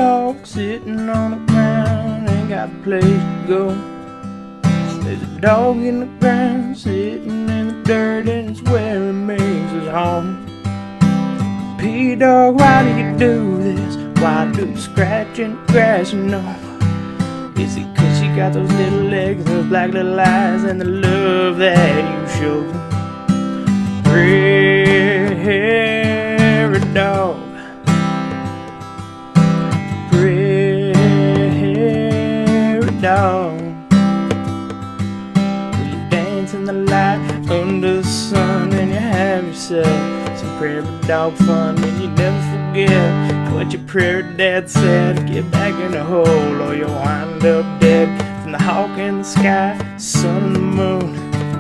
dog sitting on the ground, ain't got a place to go. There's a dog in the ground sitting in the dirt, and it's where he makes his home. P-dog, why do you do this? Why do you scratch in the grass, you know? Is it 'cause you got those little legs, those black little eyes, and the love that you show? Prairie dog, prairie dog, you dance in the light under the sun, and you have yourself some prairie dog fun, and you never forget what your prairie dad said. Get back in the hole or you'll wind up dead. From the hawk in the sky, sun and the moon,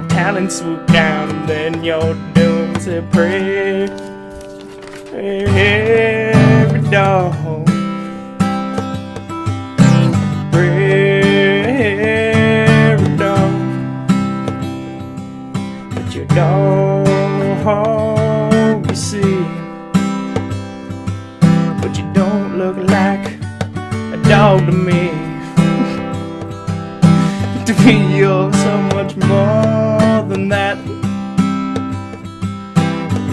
talent swoop down, and then you're doomed. Say prairie dog, prairie dog, but your dog, you see, but you don't look like a dog to me. To me you're so much more than that.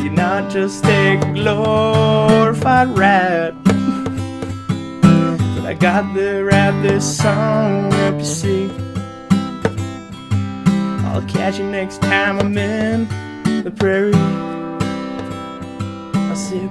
You're not just a glorified rat, but I got to wrap this song up, you see. I'll catch you next time I'm in the prairie. I'll see you.